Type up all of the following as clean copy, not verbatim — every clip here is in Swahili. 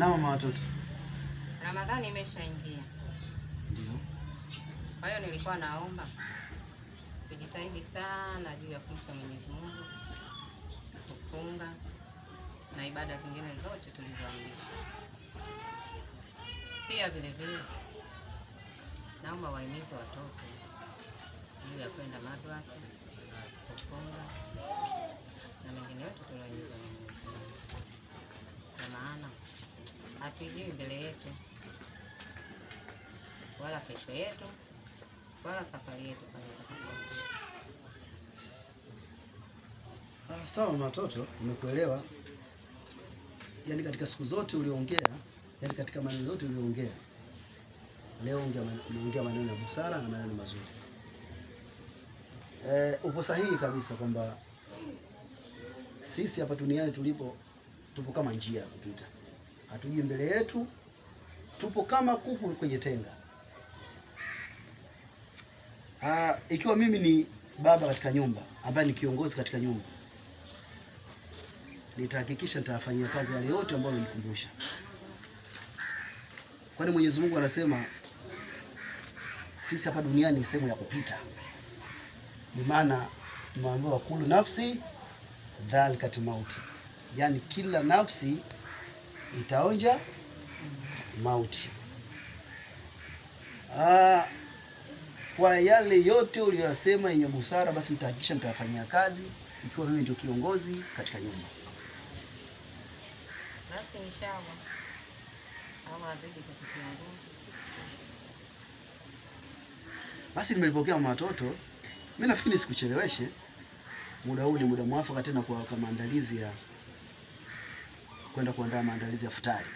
Na mama watoto. Ramadhani imeshaingia. Ndio. Kwa hiyo nilikuwa naomba kujitahidi sana juu ya kumcha Mwenyezi Mungu, kufunga na ibada zingine zote tulizoamrishwa. Pia vile vile naomba wahimize watoto juu ya kwenda madrasa, kufunga na mengine yote tulioamrishwa na Mwenyezi Mungu. Kwa maana hatujui mbele yetu wala kesho yetu wala safari yetu pale itakapokuwa. Sawa mama watoto, nimekuelewa. Yaani katika siku zote uliongea, yaani katika maneno yote uliongea, leo umeongea maneno ya busara na maneno mazuri. Upo sahihi kabisa kwamba sisi hapa duniani tupo kama njia ya kupita. Hatujui mbele yetu, tupo kama kuku kwenye tenga. Ikiwa mimi ni baba katika nyumba, ambaye ni kiongozi katika nyumba, nitahakikisha nitafanyia kazi yale yote ambayo nilikumbusha. Kwani Mwenyezi Mungu anasema sisi hapa duniani ni sehemu ya kupita. Ni maana tumeambiwa kullu nafsi dhalikati mauti. Yaani kila nafsi itaonja mauti. Kwa yale yote uliyosema yenye busara, basi nitahakikisha nitafanyia kazi ikiwa mimi ndio kiongozi katika nyumba. Basi inshallah Allah azidi kukutia nguvu. Basi nimelipokea mama watoto. Mimi nafikiri nisikucheleweshe. Muda huu ni muda mwafaka tena kwa maandalizi ya kwenda kuandaa maandalizi ya futari.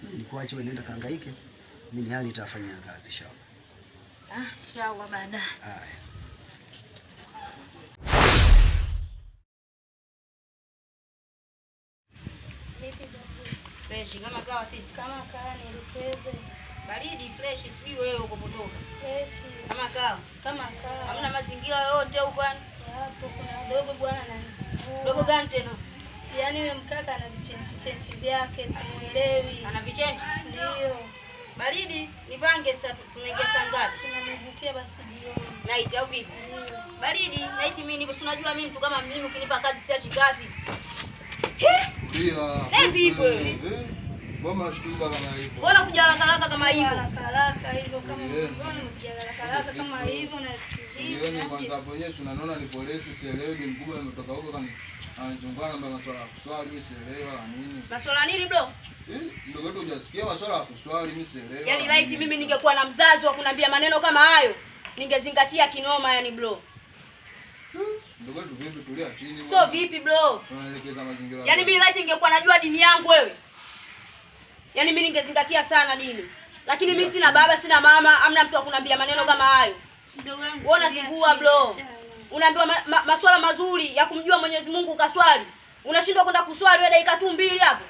Mimi nikuache wewe nenda kaangaike. Mimi hali nitafanyia kazi inshallah. Inshallah baada. Haya. Fresh kama kawa sisi. Kama kawa nielekeze. Baridi fresh, sijui wewe uko potoka. Fresh. Kama kawa. Kama kawa. Hamna mazingira yote huko kwani? Hapo kuna dogo bwana na Dogo gani tena? Yaani yule mkaka ana vichenchi vyake, simuelewi. Ana vichenchi? Ndio. Baridi, nipange sasa tunaingia saa ngapi? Tunamvukia basi jioni. Night au vipi? Ndio. Baridi, night mimi nipo, si unajua mimi mtu kama mimi ukinipa kazi siachi kazi. Ndio. Vipi wewe? Mbona shtuka kama hivyo? Mbona kuja haraka kama hivyo? Haraka hivyo kama mbona kuja haraka kama hivyo na Jioni kwanza hapo wenyewe tunaona ni polisi, sielewi ni mkubwa ametoka huko kama anazungana na masuala ya kuswali, mimi sielewi wala nini. Masuala nini bro? Ndogo tu hujasikia masuala ya kuswali, mimi sielewi. Yaani right mimi ningekuwa na mzazi wa kuniambia maneno kama hayo, ningezingatia kinoma yani bro. Ndogo tu vipi, tulia chini. So vipi bro? Tunaelekeza mazingira. Yaani mimi right ningekuwa najua dini yangu wewe. Yaani mimi ningezingatia sana dini. Lakini mimi sina baba, sina mama, hamna mtu wa kuniambia maneno kama hayo. Mdogo wangu. Wewe unazingua bro. Unaambiwa masuala mazuri ya kumjua Mwenyezi Mungu ukaswali. Unashindwa kwenda kuswali wewe dakika tu mbili hapo.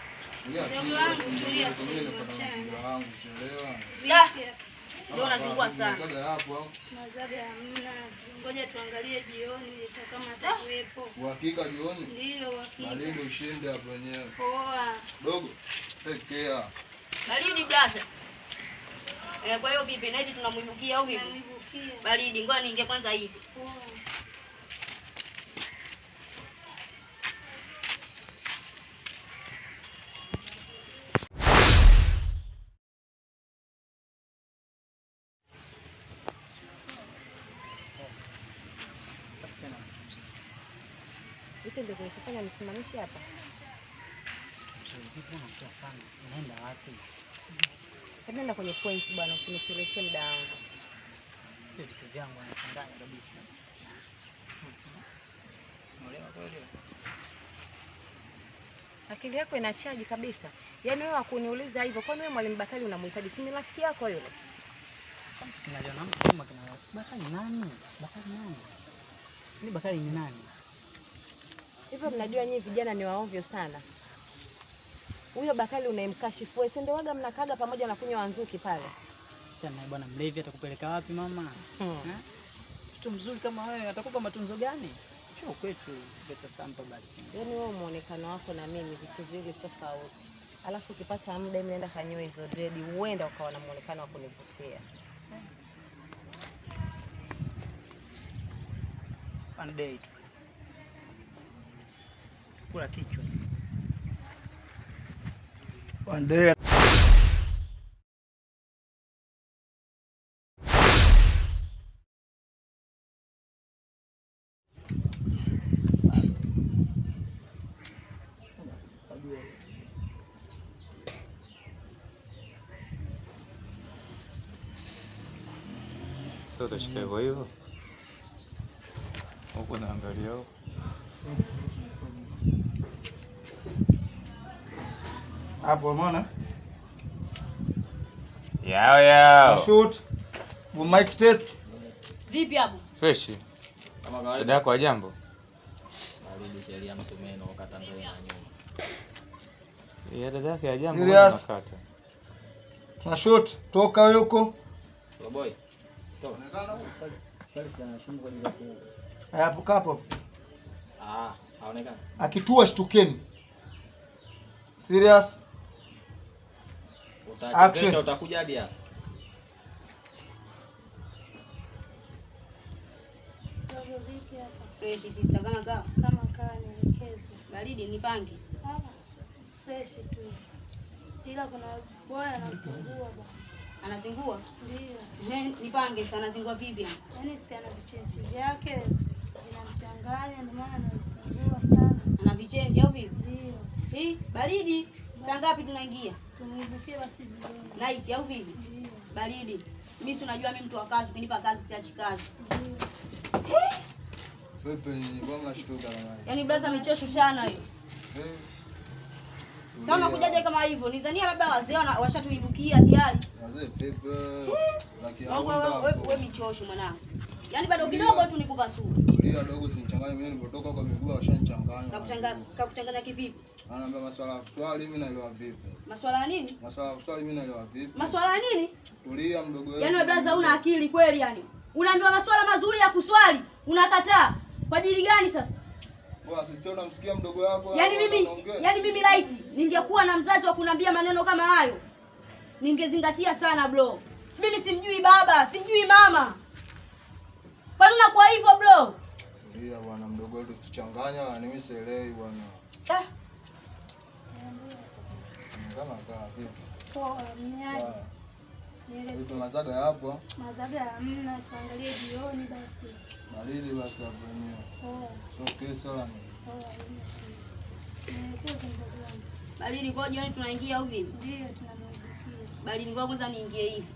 Ndugu wangu tulia chini. Mazingira yangu sielewa. La. Ndio unazingua sana. Mazaga hapo. Mazaga hamna. Ngoja tuangalie jioni kama atakuwepo. Uhakika jioni? Ndio uhakika. Baridi ushinde hapo wenyewe. Poa. Dogo, take care. Baridi brother. Kwa hiyo vipi na hivi tunamwibukia au vipi? Tunamwibukia. Baridi, ngoja niingie kwanza hivi. Poa. Hicho ndio kinachofanya nisimamishe hapa. Vipi unakuwa sana? Unaenda wapi? Nenda kwenye points bwana, usinicheleweshe muda wangu. Hiyo vitu vyangu anachanganya kabisa. Unaelewa kweli? Akili yako ina charge kabisa. Yaani wewe hakuniuliza hivyo. Kwani wewe Mwalimu Bakari unamhitaji? Si ni rafiki yako yule? Tunaliona mtu kama kina Bakari nani? Bakari nani? Ni Bakari ni nani? Hivyo mnajua nyinyi vijana ni waovyo sana. Huyo Bakari unayemkashifu wewe, si ndio waga mnakaga pamoja na kunywa wanzuki pale? Achana naye bwana, mlevi atakupeleka wapi mama? Mtu mzuri kama wewe atakupa matunzo gani? Choo kwetu pesa sampa basi. Yaani wewe muonekano wako na mimi vitu vile tofauti. alafu ukipata muda nenda kanyoe hizo dread, huenda ukawa na muonekano wa kunivutia. One day tu. Kula kichwa. One day. Sasa utashika hivyo hivyo huko, naangalia huko. Hapo umeona? Yao. Shoot. Mic test. Vipi hapo? Fresh. Kama kawaida. Dada yako jambo? Baridi sheria msumeno kata mbele na nyuma. Ya dada yake ya jambo nakata. Tuna shoot, toka huko. Boy. Toka. Pale sana shumbu kwa ajili ya ku. Hapo kapo. Haonekana. Akitua shtukeni. Serious. Utachekesha, utakuja hadi hapa. Dogo vipi hapa? Fresh sister, kama Nielekeze. baridi nipange. Fresh tu. Ila kuna boya anazingua bwana. Anazingua? Ndio. Nipange sana, anazingua vipi? Yaani si ana vichenchi vyake vinamchanganya, ndio maana anazingua sana. Ana vichenchi au vipi? Ndio. Baridi. Saa ngapi tunaingia? Tumuibukie basi jioni. Night au vipi? Ndio. Baridi. Mimi si unajua mimi mtu wa kazi, ukinipa kazi siachi kazi. Ndio. Pepe mbona unashtuka na nani? Yaani brother michosho sana hiyo. Sasa unakujaje kama hivyo? Nizania labda wazee washatuibukia tayari. Wazee pepe. Wewe michosho mwanangu. Yaani bado kidogo tu nikupasua. Tulia dogo, sinichanganye mimi nilipotoka kwa miguu washanichanganya. Kakuchanganya kivipi? Anaambia maswala ya kuswali mimi naelewa vipi? Maswala ya nini? Maswala ya kuswali mimi naelewa vipi? Maswala ya nini? Tulia mdogo wangu. Yaani wewe brother una akili kweli yani? Unaambiwa maswala mazuri ya kuswali, unakataa. Kwa ajili gani sasa? Bwana sisi unamsikia mdogo wako? Yaani mimi light ningekuwa na mzazi wa kuniambia maneno kama hayo, ningezingatia sana bro. Mimi simjui baba, simjui mama. Kwa nini unakuwa hivyo bro? Tulia bwana mdogo wetu, usichanganya wala mimi sielewi bwana. Kama kaa vipi? Poa, mnyaji. Vipi mazaga hapo? Mazaga hamna, tuangalie jioni basi. Baridi basi hapo wenyewe. Poa. So kesa la nini? Poa, hivi. Nielekeze ndugu yangu. Baridi kwa jioni tunaingia au vipi? Ndio tunamwibukia. Baridi kwa kwanza niingie hivi.